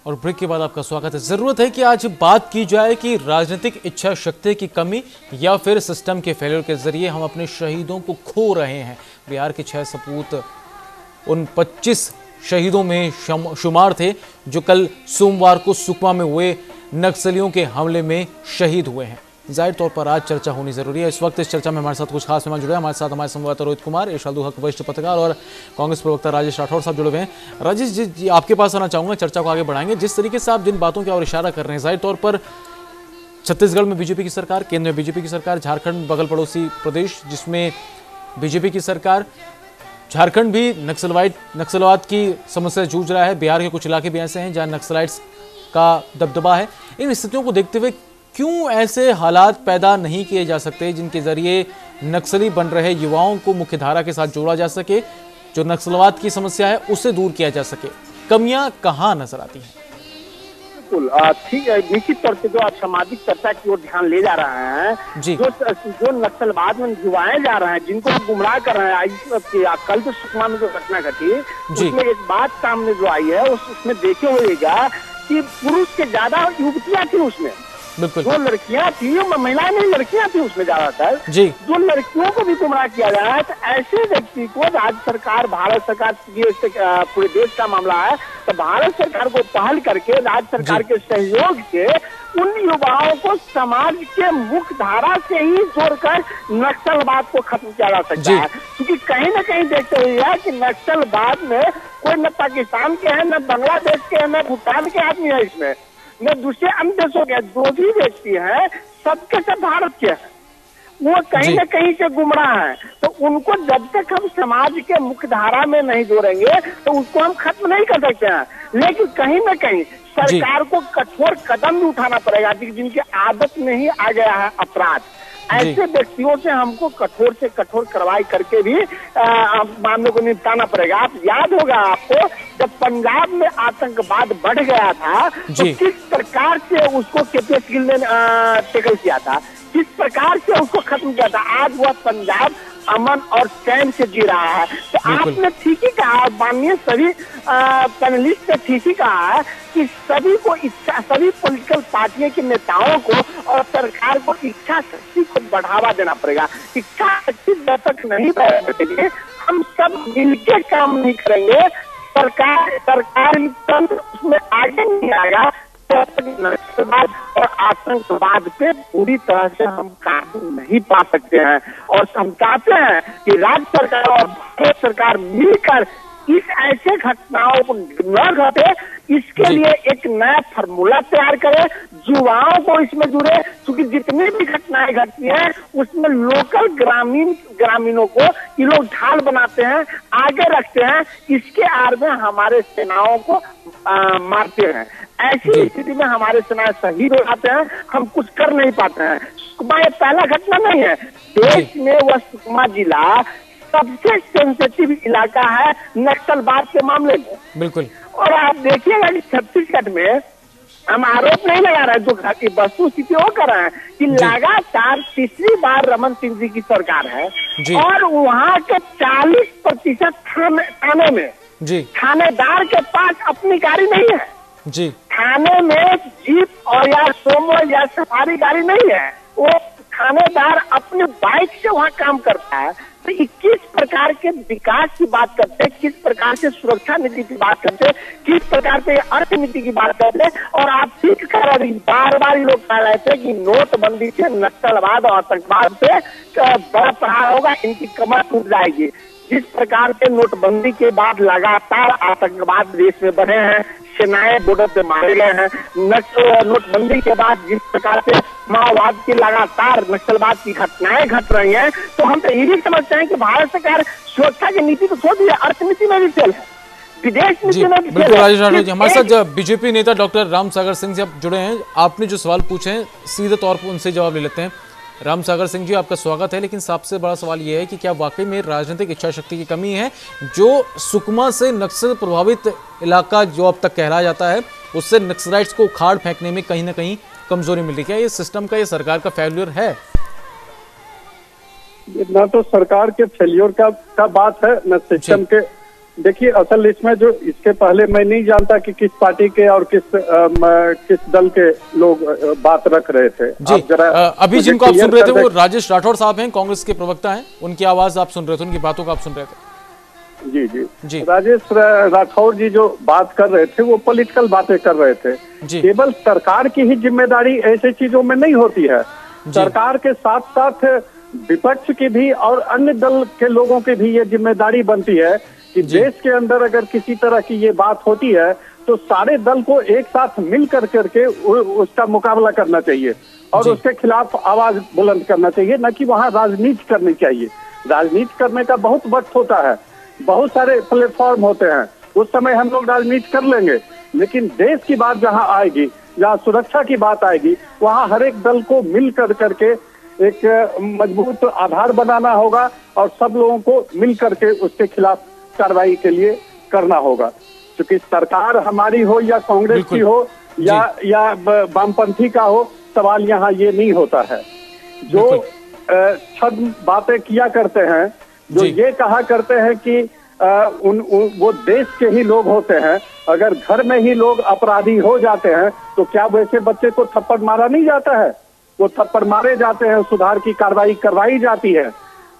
और ब्रेक के बाद आपका स्वागत है। जरूरत है कि आज बात की जाए कि राजनीतिक इच्छा शक्ति की कमी या फिर सिस्टम के फेलियर के जरिए हम अपने शहीदों को खो रहे हैं। बिहार के 6 सपूत उन 25 शहीदों में शुमार थे जो कल सोमवार को सुकमा में हुए नक्सलियों के हमले में शहीद हुए हैं। जाहिर तौर पर आज चर्चा होनी जरूरी है। इस वक्त इस चर्चा में हमारे साथ कुछ खास मेहमान जुड़े हैं। हमारे साथ हमारे संवाददाता रोहित कुमार, इरशाद हक वरिष्ठ पत्रकार और कांग्रेस प्रवक्ता राजेश राठौर साहब जुड़े हुए हैं। राजेश जी, आपके पास आना चाहूंगा, चर्चा को आगे बढ़ाएंगे। जिस तरीके से आप जिन बातों की ओर इशारा कर रहे हैं, जाहिर तौर पर छत्तीसगढ़ में बीजेपी की सरकार, केंद्र में बीजेपी की सरकार, झारखंड बगल पड़ोसी प्रदेश जिसमें बीजेपी की सरकार, झारखंड भी नक्सलवाद की समस्या जूझ रहा है। बिहार के कुछ इलाके भी ऐसे हैं जहां नक्सलाइट्स का दबदबा है। इन स्थितियों को देखते हुए क्यों ऐसे हालात पैदा नहीं किए जा सकते जिनके जरिए नक्सली बन रहे युवाओं को मुख्यधारा के साथ जोड़ा जा सके, जो नक्सलवाद की समस्या है उसे दूर किया जा सके? कमियां कहां नजर आती हैं? बिल्कुल ठीक है। निश्चित तौर से जो आप सामाजिक चर्चा की ओर ध्यान ले जा रहे हैं, जो नक्सलवाद में जुआए जा रहे हैं, जिनको गुमराह कर रहे हैं। कल जो सुकमा में जो घटना घटी उसमें एक बात सामने जो आई है, उसमें देखे होगा कि पुरुष के ज्यादा युवतियां थी उसमें। जो लड़कियां थी, महिलाएं नहीं लड़कियां थी उसमें ज्यादातर। जो लड़कियों को भी गुमराह किया जा रहा है, तो ऐसे व्यक्ति को राज्य सरकार, भारत सरकार, पूरे देश का मामला है, तो भारत सरकार को पहल करके राज्य सरकार के सहयोग से उन युवाओं को समाज के मुख्य धारा से ही जोड़कर नक्सलवाद को खत्म किया जा सकता है। क्योंकि कहीं न कहीं देखते हुए कि नक्सलवाद में कोई न पाकिस्तान के हैं, न बांग्लादेश के हैं, न भूटान के आदमी है, इसमें न दूसरे अन्य देशों के जो भी व्यक्ति हैं, सबके सब भारत के हैं। वो कहीं न कहीं से गुमराह हैं। तो उनको जब तक हम समाज के मुख्य धारा में नहीं जोड़ेंगे तो उसको हम खत्म नहीं कर सकते हैं। लेकिन कहीं न कहीं सरकार को कठोर कदम भी उठाना पड़ेगा, जिनकी आदत में ही आ गया है अपराध। ऐसे व्यक्तियों से हमको कठोर से कठोर कार्रवाई करके भी मामले को निपटाना पड़ेगा। आप याद होगा आपको, जब पंजाब में आतंकवाद बढ़ गया था तो किस प्रकार से उसको केपीएस गिल ने टैकल किया था, किस प्रकार से उसको खत्म किया था। आज वह पंजाब अमन और चैन से जी रहा है। तो आपने ठीक ही कहा, माननीय सभी पैनलिस्ट ने ठीक ही कहा है कि सभी को इच्छा, सभी पॉलिटिकल पार्टियों के नेताओं को और सरकार को इच्छा शक्ति को बढ़ावा देना पड़ेगा। इच्छा शक्ति जब तक नहीं बढ़ेगी, हम सब मिलकर काम नहीं करेंगे, सरकारी तंत्र उसमें आगे नहीं आएगा, नक्सलवाद और आतंकवाद पे पूरी तरह से हम काबू नहीं पा सकते हैं। और हम चाहते हैं कि राज्य सरकार और भारत सरकार मिलकर इस ऐसे घटनाओं को न घटे, इसके लिए एक नया फार्मूला तैयार करे, युवाओं को इसमें जुड़े। क्योंकि जितनी भी घटनाएं घटती हैं उसमें लोकल ग्रामीणों को ये लोग ढाल बनाते हैं, आगे रखते हैं, इसके आड़ में हमारे सेनाओं को मारते हैं। ऐसी स्थिति में हमारे सेना शहीद हो जाते हैं, हम कुछ कर नहीं पाते हैं। सुकमा ये पहला घटना नहीं है, देश में वह सुकमा जिला सबसे सेंसिटिव इलाका है नक्सलवाद के मामले में। बिल्कुल। और आप देखिएगा कि छत्तीसगढ़ में हम आरोप नहीं लगा रहे, जो वस्तु स्थिति वो कर रहे हैं कि लगातार तीसरी बार रमन सिंह जी की सरकार है और वहाँ के 40% थाने में थानेदार के पास अपनी गाड़ी नहीं है। थाने में जीप और या सोमो या सफारी गाड़ी नहीं है, वो थानेदार अपने बाइक से वहाँ काम करता है। तो किस प्रकार के विकास की बात करते हैं, किस प्रकार से सुरक्षा नीति की बात करते हैं, किस प्रकार से अर्थनीति की बात करते हैं। और आप ठीक कह रहे हैं, बार बार लोग कह रहे थे कि नोटबंदी से नक्सलवाद और आतंकवाद पे बड़ा प्रहार होगा, इनकी कमर टूट जाएगी। जिस प्रकार से नोटबंदी के बाद लगातार आतंकवाद देश में बढ़े हैं, सेनाएं बॉर्डर पे मारे गए हैं, नोटबंदी के बाद जिस प्रकार से माओवाद की लगातार नक्सलवाद की घटनाएं घट रही हैं, तो हम तो ये भी समझते हैं कि भारत सरकार सुरक्षा की नीति तो छोड़ दी है, अर्थनीति में भी फेल है, विदेश नीति में भी फेल है। राजेश राठौर जी हमारे साथ बीजेपी नेता डॉक्टर रामसागर सिंह जी आप जुड़े हैं। आपने जो सवाल पूछे हैं सीधे तौर पर उनसे जवाब ले लेते हैं। रामसागर सिंह जी आपका स्वागत है, लेकिन सबसे बड़ा सवाल यह है कि क्या वाकई में राजनीतिक इच्छा शक्ति की कमी है? जो सुकमा से नक्सल प्रभावित इलाका जो अब तक कहलाया जाता है, उससे नक्सलाइट्स को उखाड़ फेंकने में कहीं ना कहीं कमजोरी मिल रही है। क्या ये सिस्टम का, ये सरकार का फेल्यूर है? ना तो सरकार के फेल्योर का बात है, न सिस्टम के देखिए, असल इसमें जो इसके पहले मैं नहीं जानता कि किस पार्टी के और किस दल के लोग बात रख रहे थे। जी, अभी जिनको आप सुन रहे थे वो राजेश राठौड़ साहब हैं, कांग्रेस के प्रवक्ता हैं, उनकी आवाज आप सुन रहे थे, उनकी बातों का आप सुन रहे थे। जी जी जी, राजेश राठौड़ जी जो बात कर रहे थे वो पॉलिटिकल बातें कर रहे थे। केवल सरकार की ही जिम्मेदारी ऐसी चीजों में नहीं होती है, सरकार के साथ साथ विपक्ष की भी और अन्य दल के लोगों की भी ये जिम्मेदारी बनती है कि देश के अंदर अगर किसी तरह की ये बात होती है तो सारे दल को एक साथ मिल करके उसका मुकाबला करना चाहिए और उसके खिलाफ आवाज बुलंद करना चाहिए, न कि वहाँ राजनीति करनी चाहिए। राजनीति करने का बहुत वक्त होता है, बहुत सारे प्लेटफॉर्म होते हैं, उस समय हम लोग राजनीति कर लेंगे, लेकिन देश की बात जहाँ आएगी, जहाँ सुरक्षा की बात आएगी, वहाँ हर एक दल को मिल करके एक मजबूत आधार बनाना होगा और सब लोगों को मिल करके उसके खिलाफ कार्रवाई के लिए करना होगा। क्योंकि सरकार हमारी हो या कांग्रेस की हो या वामपंथी का हो, सवाल यहाँ ये नहीं होता है। जो छद्म बातें किया करते हैं, जो ये कहा करते हैं कि वो देश के ही लोग होते हैं, अगर घर में ही लोग अपराधी हो जाते हैं तो क्या वैसे बच्चे को थप्पड़ मारा नहीं जाता है? वो थप्पड़ मारे जाते हैं, सुधार की कार्रवाई करवाई जाती है।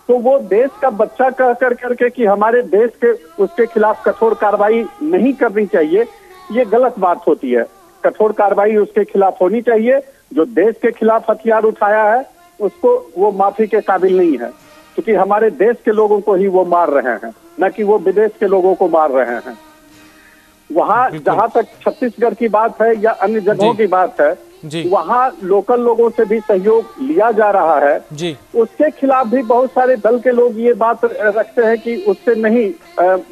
तो वो देश का बच्चा कह करके कि हमारे देश के उसके खिलाफ कठोर कार्रवाई नहीं करनी चाहिए, ये गलत बात होती है। कठोर कार्रवाई उसके खिलाफ होनी चाहिए। जो देश के खिलाफ हथियार उठाया है उसको वो माफी के काबिल नहीं है, क्योंकि हमारे देश के लोगों को ही वो मार रहे हैं, न कि वो विदेश के लोगों को मार रहे हैं। वहाँ जहाँ तक छत्तीसगढ़ की बात है या अन्य जगहों की बात है, वहाँ लोकल लोगों से भी सहयोग लिया जा रहा है जी। उसके खिलाफ भी बहुत सारे दल के लोग ये बात रखते हैं कि उससे नहीं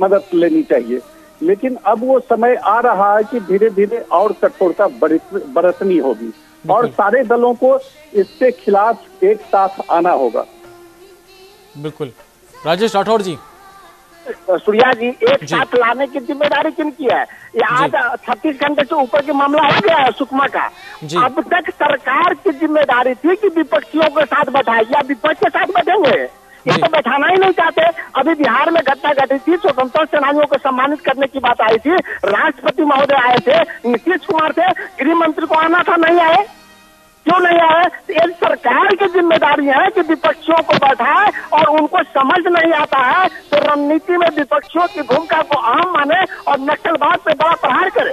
मदद लेनी चाहिए, लेकिन अब वो समय आ रहा है कि धीरे धीरे और कठोरता बरतनी होगी और सारे दलों को इसके खिलाफ एक साथ आना होगा। बिल्कुल। राजेश राठौड़ जी, सूर्या जी, एक साथ लाने की जिम्मेदारी किनकी है? ये आज 36 घंटे से ऊपर के मामला हो गया है सुकमा का। अब तक सरकार की जिम्मेदारी थी कि विपक्षियों के साथ बैठाए, या विपक्ष के साथ बैठेंगे? ये तो बैठाना ही नहीं चाहते। अभी बिहार में घटना घटी थी, स्वतंत्रता सेनानियों को सम्मानित करने की बात आई थी, राष्ट्रपति महोदय आए थे, नीतीश कुमार थे, गृह मंत्री को आना था, नहीं आए। क्यों नहीं आए? ये सरकार की जिम्मेदारी है कि विपक्षियों को बैठाए, और उनको समझ नहीं आता है तो रणनीति में विपक्षियों की भूमिका को अहम माने और नक्सलवाद पे बड़ा प्रहार करे।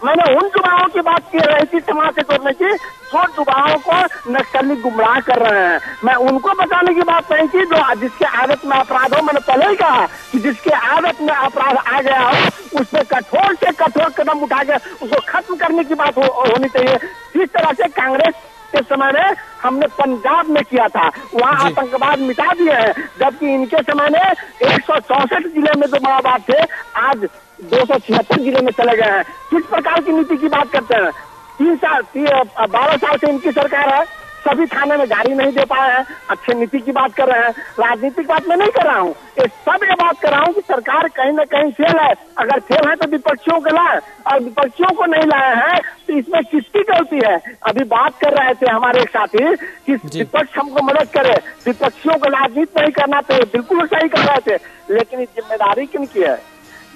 मैंने उन युवाओं की बात की रही थी समाज से जोड़ने की, जो युवाओं को नक्सली गुमराह कर रहे हैं, मैं उनको बचाने की बात नहीं की। जो जिसके आदत में अपराध हो, मैंने पहले ही कहा कि जिसके आदत में अपराध आ गया हो उस पर कठोर से कठोर कदम उठा के उसको खत्म करने की बात होनी चाहिए। जिस तरह से कांग्रेस के समय में हमने पंजाब में किया था, वहाँ आतंकवाद मिटा दिए हैं, जबकि इनके समय में 164 जिले में जो माओवाद थे आज 276 जिले में चले गए हैं। किस प्रकार की नीति की बात करते हैं? 12 साल से इनकी सरकार है, सभी थाने में गाड़ी नहीं दे पाए हैं, अच्छी नीति की बात कर रहे हैं। राजनीतिक बात मैं नहीं कर रहा हूँ, ये बात कर रहा हूँ कि सरकार कहीं न कहीं फेल है। अगर फेल है तो विपक्षियों को लाए, और विपक्षियों को नहीं लाए हैं तो इसमें किसकी गलती है? अभी बात कर रहे थे हमारे एक साथी कि विपक्ष हमको मदद करे, विपक्षियों को राजनीति नहीं करना, तो बिल्कुल सही कर रहे थे, लेकिन जिम्मेदारी किनकी है?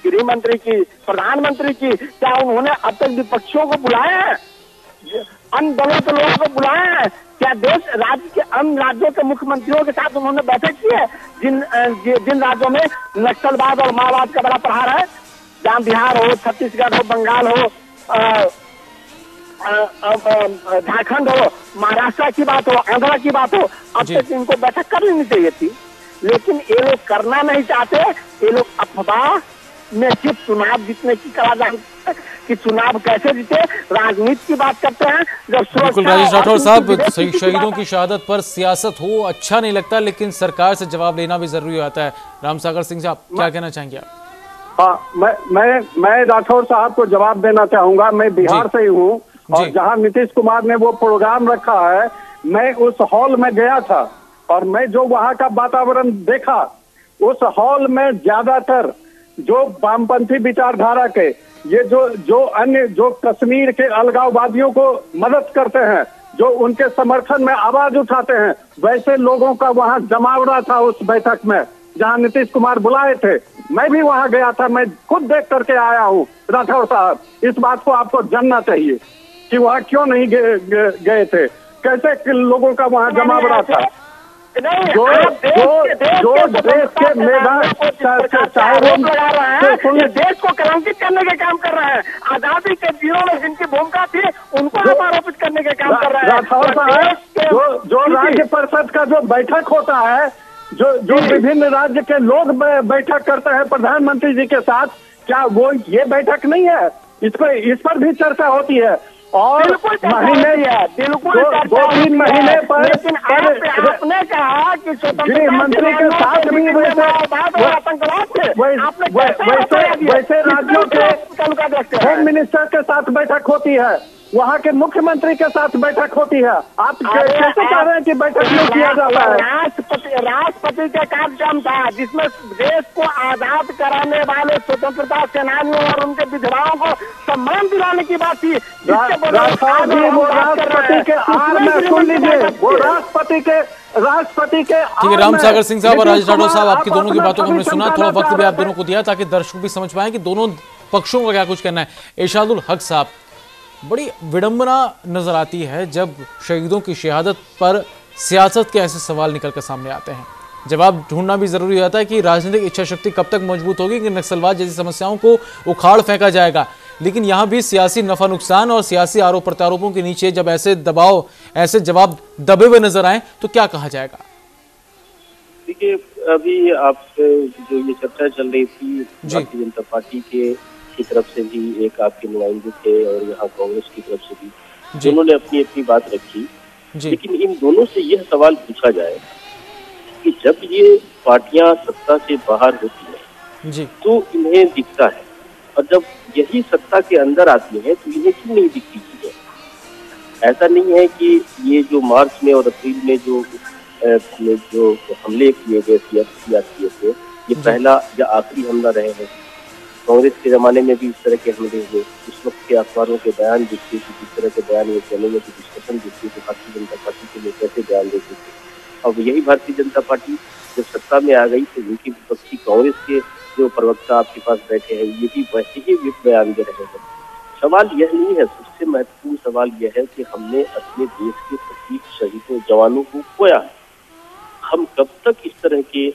गृह मंत्री की, प्रधानमंत्री की? क्या उन्होंने अब तक विपक्षियों को बुलाया है? अन्य दलों के लोगों को बुलाया है? क्या देश राज्य के अन्य राज्यों के मुख्यमंत्रियों के साथ उन्होंने बैठक की है जिन राज्यों में नक्सलवाद और माओवाद का बड़ा प्रहार है? जहाँ बिहार हो, छत्तीसगढ़ हो, बंगाल हो, झारखंड हो, महाराष्ट्र की बात हो, आंध्र की बात हो, अब तक इनको बैठक कर लेनी चाहिए थी, लेकिन ये लोग करना नहीं चाहते। ये लोग अफवाह में सिर्फ चुनाव जीतने की कला जानते हैं कि चुनाव कैसे जीते, राजनीति की बात करते हैं। जब बिल्कुल राजेश राठौड़ साहब, शहीदों की शहादत पर सियासत हो अच्छा नहीं लगता, लेकिन सरकार से जवाब लेना भी जरूरी होता है। रामसागर सिंह साहब, क्या कहना चाहेंगे आप? हाँ, मैं राठौड़ साहब को जवाब देना चाहूंगा। मैं बिहार से ही हूँ, और जहाँ नीतीश कुमार ने वो प्रोग्राम रखा है, मैं उस हॉल में गया था और मैं जो वहाँ का वातावरण देखा, उस हॉल में ज्यादातर जो वामपंथी विचारधारा के, ये जो अन्य जो कश्मीर के अलगाववादियों को मदद करते हैं, जो उनके समर्थन में आवाज उठाते हैं, वैसे लोगों का वहाँ जमावड़ा था उस बैठक में। जहां नीतीश कुमार बुलाए थे। मैं भी वहां गया था, मैं खुद देख करके आया हूँ। राठौर साहब, इस बात को आपको जानना चाहिए कि वहां क्यों नहीं गए थे, कैसे लोगों का वहां जमावड़ा था। जो देश के मैदान चाहे वो देश को कलंकित करने के काम कर रहे हैं, आजादी के दिनों में जिनकी भूमिका थी उनको आरोपित करने के काम कर रहे हैं। राठौर साहब, जो राज्य परिषद का जो बैठक होता है, जो विभिन्न राज्य के लोग बैठक करते हैं प्रधानमंत्री जी के साथ, क्या वो ये बैठक नहीं है? इस पर भी चर्चा होती है। और महीने बिल्कुल 2-3 महीने पर लेकिन आपने कहा कि गृह मंत्री के साथ भी वैसे राज्यों के होम मिनिस्टर के साथ बैठक होती है, वहाँ के मुख्यमंत्री के साथ बैठक होती है। आप कैसे कह रहे हैं कि बैठक नहीं किया जाता है? राष्ट्रपति का कार्यक्रम था जिसमें देश को आजाद कराने वाले स्वतंत्रता सेनानियों और उनके विधवाओं को सम्मान दिलाने की बात थी। वो राष्ट्रपति के आड़ में, सुन लीजिए, वो राष्ट्रपति के ठीक है। राम सागर सिंह साहब और राजेश राठौर साहब, आपकी दोनों की बातों को हमने सुना, थोड़ा वक्त भी आप दोनों को दिया ताकि दर्शक भी समझ पाए कि दोनों पक्षों का क्या कुछ कहना है। इरशादुल हक साहब, बड़ी विडंबना नजर आती है जब शहीदों की शहादत पर सियासत के ऐसे सवाल निकल कर सामने आते हैं। जवाब ढूंढना भी जरूरी होता है कि राजनीतिक इच्छा शक्ति कब तक मजबूत होगी कि नक्सलवाद जैसी समस्याओं को उखाड़ फेंका जाएगा। लेकिन यहाँ भी सियासी नफा नुकसान और सियासी आरोप प्रत्यारोपों के नीचे जब ऐसे दबाव, ऐसे जवाब दबे हुए नजर आए तो क्या कहा जाएगा? देखिए, अभी आप जो ये चर्चा चल रही थी, भारतीय जनता पार्टी की तरफ से भी एक आपके नुमाइंदे थे और यहाँ कांग्रेस की तरफ से भी, दोनों ने अपनी अपनी बात रखी। लेकिन इन दोनों से यह सवाल पूछा जाए कि जब ये पार्टियां सत्ता से बाहर होती हैं तो इन्हें दिखता है, और जब यही सत्ता के अंदर आती है तो इन्हें क्यों नहीं दिखती चीजें? ऐसा नहीं है कि ये जो मार्च में और अप्रैल में जो हमले किए गए सीआरपीएफ से, ये पहला या आखिरी हमला रहे हैं। कांग्रेस के जमाने में भी इस तरह के हमले हुए। उस वक्त के अखबारों के बयान दिखते थे, जिस तरह के बयान ये चैनलों की डिस्कशन दिखती थी, भारतीय जनता पार्टी के लोग कैसे बयान देते थे। अब यही भारतीय जनता पार्टी जब सत्ता में आ गई तो उनकी विपक्षी कांग्रेस के जो प्रवक्ता आपके पास बैठे हैं, ये भी वैसे ही बयान दे रहे हैं। सवाल यह नहीं है, सबसे महत्वपूर्ण सवाल यह है कि हमने अपने देश के प्रति शहीदों जवानों को खोया है। हम कब तक इस तरह के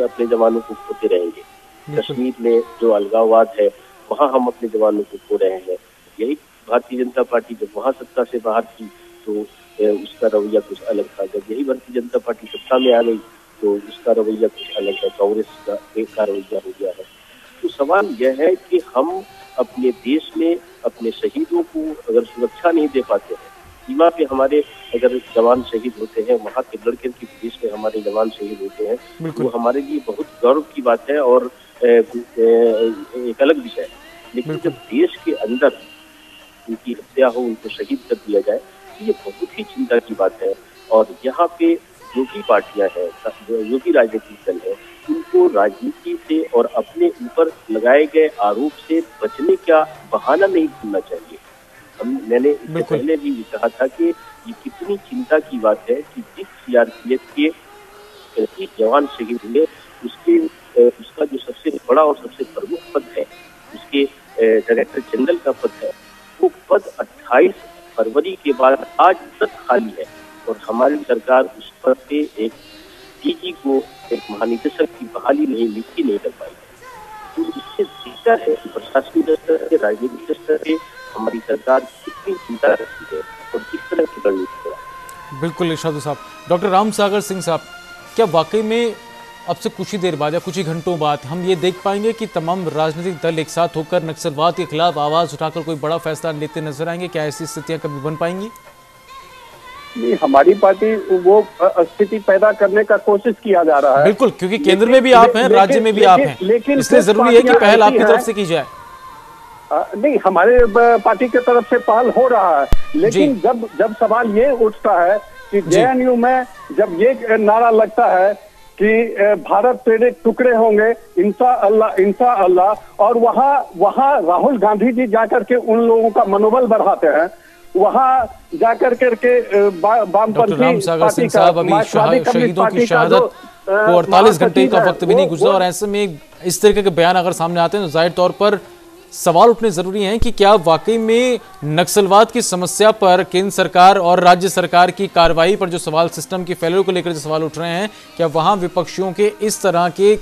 अपने जवानों को खोते रहेंगे? कश्मीर में जो अलगाववाद है वहाँ हम अपने जवानों को खो रहे हैं। यही भारतीय जनता पार्टी जब वहाँ सत्ता से बाहर थी तो उसका रवैया कुछ अलग था। जब यही भारतीय जनता पार्टी सत्ता में आ गई तो उसका रवैया कुछ अलग है, कांग्रेस का रवैया हो गया है। तो सवाल यह है कि हम अपने देश में अपने शहीदों को अगर सुरक्षा नहीं दे पाते हैं, सीमा पे हमारे अगर जवान शहीद होते हैं, वहाँ के लड़के की देश में हमारे जवान शहीद होते हैं, वो हमारे लिए बहुत गौरव की बात है और एक अलग विषय है। लेकिन जब देश के अंदर उनकी हत्या हो, उनको शहीद कर दिया जाए, तो ये बहुत ही चिंता की बात है। और यहाँ पे जो भी पार्टियां हैं, जो भी राजनीतिक दल है, उनको राजनीति से और अपने ऊपर लगाए गए आरोप से बचने का बहाना नहीं ढूंढना चाहिए। मैंने इससे पहले भी कहा था कि ये कितनी चिंता की बात है कि जिस सीआरपीएफ के जवान शहीद हुए उसका जो सबसे बड़ा और सबसे प्रमुख पद है, उसके डायरेक्टर जनरल का पद है, वो पद 28 फरवरी के बाद आज तक खाली है और हमारी सरकार उस पद पे एक डीजी को, एक महानिदेशक की बहाली नहीं कर पाई। तो इससे दिखता है कि प्रशासनिक स्तर से, राजनीतिक स्तर से हमारी सरकार कितनी चिंता रखती है और किस तरह की रणनीति है। बिल्कुल इरशाद साहब। डॉक्टर राम सागर सिंह साहब, क्या वाकई में अब से कुछ ही देर बाद या कुछ ही घंटों बाद हम ये देख पाएंगे कि तमाम राजनीतिक दल एक साथ होकर नक्सलवाद के खिलाफ आवाज उठाकर कोई बड़ा फैसला लेते नजर आएंगे? क्या ऐसी स्थितियां कभी बन पाएंगी? नहीं, हमारी पार्टी वो स्थिति पैदा करने का कोशिश किया जा रहा है। बिल्कुल, क्योंकि केंद्र में भी आप हैं, राज्य में भी आप हैं, लेकिन इसलिए जरूरी है कि पहल आपकी तरफ से की जाए। नहीं, हमारे पार्टी की तरफ से पहल हो रहा है, लेकिन जब सवाल ये उठता है कि जेएनयू में जब ये नारा लगता है कि भारत तेरे टुकड़े होंगे इंशा अल्लाह, और वहाँ राहुल गांधी जी जाकर के उन लोगों का मनोबल बढ़ाते हैं, वहाँ जाकर करके वामपंथी राम सागर सिंह साहब, अभी शहीदों की शहादत वो 48 घंटे का वक्त भी नहीं गुजरा और ऐसे में इस तरीके के बयान अगर सामने आते हैं तो जाहिर तौर पर सवाल उठने जरूरी हैं कि क्या वाकई में नक्सलवाद की समस्या पर केंद्र सरकार और राज्य सरकार की कार्रवाई पर जो सवाल, सिस्टम की फेलियर को लेकर जो सवाल उठ रहे हैं, क्या वहां विपक्षियों के इस तरह के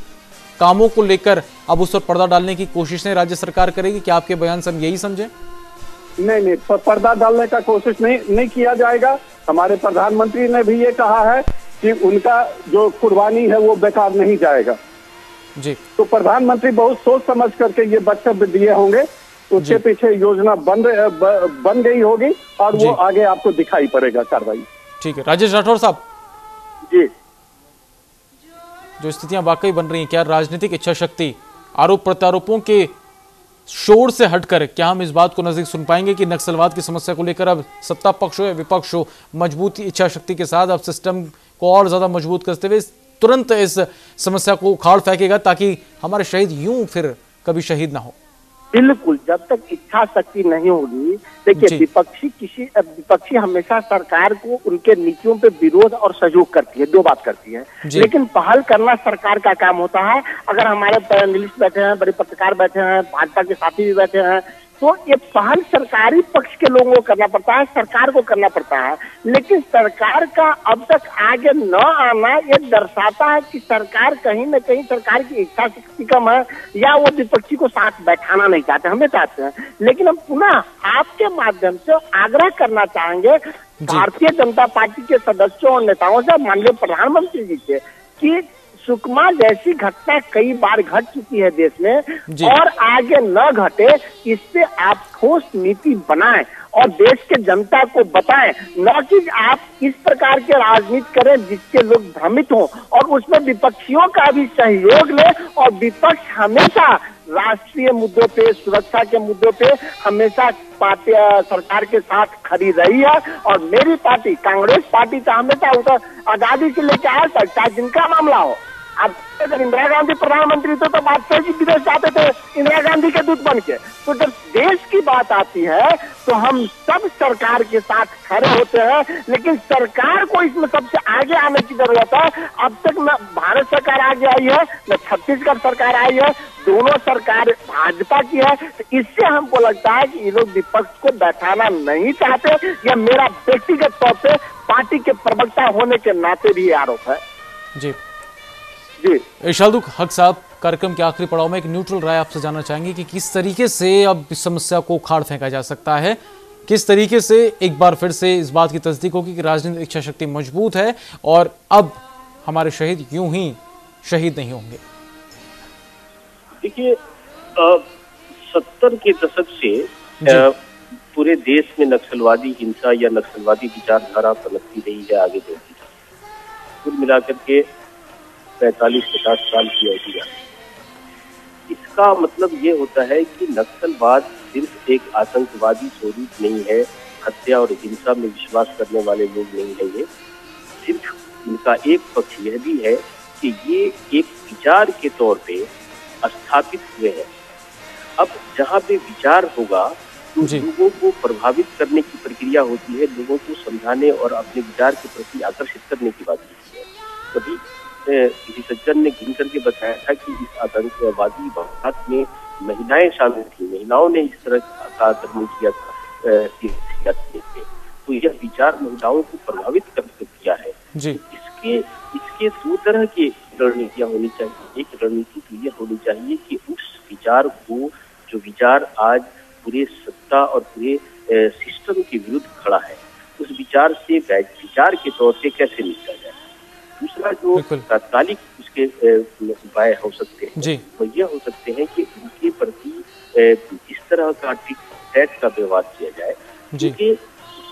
कामों को लेकर अब उस पर पर्दा डालने की कोशिशें राज्य सरकार करेगी? क्या आपके बयान से हम यही समझें? नहीं, पर्दा डालने का कोशिश नहीं किया जाएगा। हमारे प्रधानमंत्री ने भी ये कहा है कि उनका जो कुर्बानी है वो बेकार नहीं जाएगा जी। तो प्रधानमंत्री बहुत सोच समझ करके ये वक्तव्य दिए होंगे, उसके पीछे योजना बन गई होगी और वो आगे आपको दिखाई पड़ेगा कार्रवाई। ठीक है राजेश राठौर साहब जी, जो स्थितियां वाकई बन रही हैं, क्या राजनीतिक इच्छा शक्ति, आरोप प्रत्यारोपों के शोर से हटकर क्या हम इस बात को नजदीक सुन पाएंगे कि नक्सलवाद की समस्या को लेकर अब सत्ता पक्ष हो या विपक्ष हो, मजबूत इच्छा शक्ति के साथ अब सिस्टम को और ज्यादा मजबूत करते हुए तुरंत इस समस्या को उखाड़ फेंकेगा ताकि हमारे शहीद यूं फिर कभी शहीद ना हो? बिल्कुल, जब तक इच्छा शक्ति नहीं होगी। देखिए, विपक्षी हमेशा सरकार को उनके नीतियों पे विरोध और सहयोग करती है, दो बात करती है, लेकिन पहल करना सरकार का काम होता है। अगर हमारे पैनलिस्ट बैठे हैं, बड़े पत्रकार बैठे हैं, भाजपा के साथी भी बैठे हैं, तो ये पहल सरकारी पक्ष के लोगों को करना पड़ता है, सरकार को करना पड़ता है। लेकिन सरकार का अब तक आगे न आना ये दर्शाता है कि सरकार कहीं न कहीं, सरकार की इच्छा शक्ति कम है या वो विपक्षी को साथ बैठाना नहीं चाहते। हमें चाहते हैं, लेकिन हम पुनः आपके माध्यम से आग्रह करना चाहेंगे भारतीय जनता पार्टी के सदस्यों और नेताओं से, माननीय प्रधानमंत्री जी से, कि सुकमा जैसी घटना कई बार घट चुकी है देश में और आगे न घटे, इससे आप ठोस नीति बनाएं और देश के जनता को बताएं, न कि आप इस प्रकार के राजनीति करें जिससे लोग भ्रमित हों और उसमें विपक्षियों का भी सहयोग ले। और विपक्ष हमेशा राष्ट्रीय मुद्दों पे, सुरक्षा के मुद्दों पे हमेशा पार्टी सरकार के साथ खड़ी रही है और मेरी पार्टी कांग्रेस पार्टी तो हमेशा उधर आजादी से लेकर आज तक, चाहे जिनका मामला हो। अब जब इंदिरा गांधी प्रधानमंत्री थे तो वाजपेयी जी विदेश जाते थे इंदिरा गांधी के दूत बन के। तो जब देश की बात आती है तो हम सब सरकार के साथ खड़े होते हैं, लेकिन सरकार को इसमें सबसे आगे आने की जरूरत है। अब तक न भारत सरकार आगे आई है, न छत्तीसगढ़ सरकार आई है, दोनों सरकार भाजपा की है। तो इससे हमको लगता है कि ये लोग विपक्ष को बैठाना नहीं चाहते। यह मेरा व्यक्तिगत तौर पे पार्टी के प्रवक्ता होने के नाते भी आरोप है। जी इरशाद उल हक साहब, कार्यक्रम के आखिरी पड़ाव में एक न्यूट्रल राय आपसे जानना चाहेंगे कि किस तरीके से अब इस समस्या को उखाड़ फेंका जा सकता है, किस तरीके से एक बार फिर से इस बात की तस्दीक होगी कि राजनीतिक इच्छा शक्ति मजबूत है और अब हमारे शहीद यूं ही शहीद नहीं होंगे? देखिए, 70 के दशक से पूरे देश में नक्सलवादी हिंसा या नक्सलवादी विचारधारा पनपती रही है, आगे बढ़ती है। कुल मिलाकर के 45-50 साल की अवधि है। इसका मतलब ये होता है कि नक्सलवाद सिर्फ एक आतंकवादी स्वरूप नहीं है, हत्या और हिंसा में विश्वास करने वाले लोग नहीं है। ये सिर्फ इनका एक पक्ष यह भी है कि ये एक विचार के तौर पे स्थापित हुए हैं। अब जहाँ पे विचार होगा तो लोगों को प्रभावित करने की प्रक्रिया होती है, लोगों को समझाने और अपने विचार के प्रति आकर्षित करने की बात होती है। कभी किसी सज्जन ने गिन करके बताया था कि इस आतंकवादी वारदात में महिलाएं शामिल थी, महिलाओं ने इस तरह का आक्रमण किया था। तो यह विचार महिलाओं को प्रभावित कर किया है जी। इसके दो तरह की रणनीतियां होनी चाहिए। एक रणनीति तो यह होनी चाहिए कि उस विचार को, जो विचार आज पूरे सत्ता और पूरे सिस्टम के विरुद्ध खड़ा है, उस विचार से विचार के तौर पे कैसे निपटा जाए। दूसरा जो तात्कालिक उसके उपाय हो सकते हैं वो ये हो सकते हैं कि उनके प्रति इस तरह का टिक का व्यवहार किया जाए। क्योंकि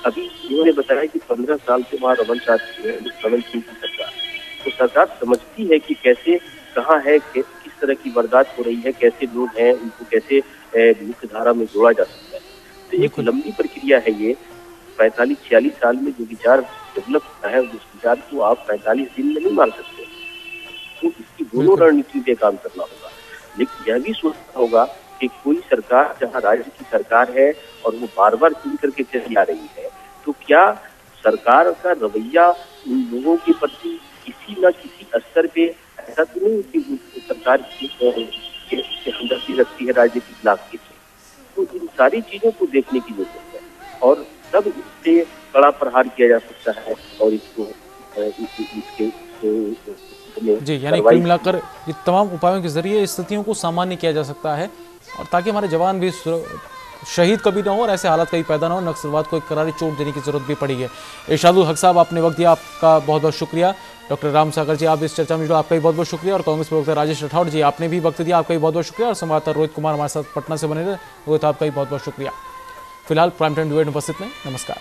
अभी उन्होंने बताया कि 15 साल से वहाँ रमन सिंह की सरकार, तो सरकार समझती है कि कैसे, कहाँ है, किस तरह की वारदात हो रही है, कैसे लोग हैं, उनको कैसे मुख्य धारा में जोड़ा जा सकता है। तो एक लंबी प्रक्रिया है ये। 45-46 साल में जो विचार डेवलप होता है, उस विचार को आप 45 दिन में नहीं मार सकते। तो इसकी दोनों रणनीति पे काम करना होगा। लेकिन यह भी सोचना होगा कि कोई सरकार, जहाँ राज्य की सरकार है और वो बार बार चुन करके चली आ रही है, तो क्या सरकार का रवैया उन लोगों के प्रति किसी किसी न किसी स्तर पे ऐसा तो नहीं कि सरकार की हमदर्दी रखती है राजनीतिक लाभ के लिए। तो इन सारी चीजों को देखने की जरूरत है और तब इससे कड़ा प्रहार किया जा सकता है और इसको इसके जी, यानी कुल मिलाकर ये तमाम उपायों के जरिए स्थितियों को सामान्य किया जा सकता है और ताकि हमारे जवान भी शहीद कभी ना हो और ऐसे हालात कभी पैदा ना हो। नक्सलवाद को एक करारी चोट देने की जरूरत भी पड़ी है। इरशादुल हक साहब, आपने वक्त दिया, आपका बहुत बहुत शुक्रिया। डॉक्टर राम सागर जी, आप इस चर्चा में जुड़े, आपका भी बहुत बहुत शुक्रिया। और कांग्रेस प्रवक्ता राजेश राठौड़ जी, आपने भी वक्त दिया, आपका भी बहुत बहुत शुक्रिया। और संवाददाता रोहित कुमार हमारे साथ पटना से बने रहे, रोहित आपका भी बहुत बहुत शुक्रिया। फिलहाल प्राइम टाइम डिबेट में उपस्थित में, नमस्कार।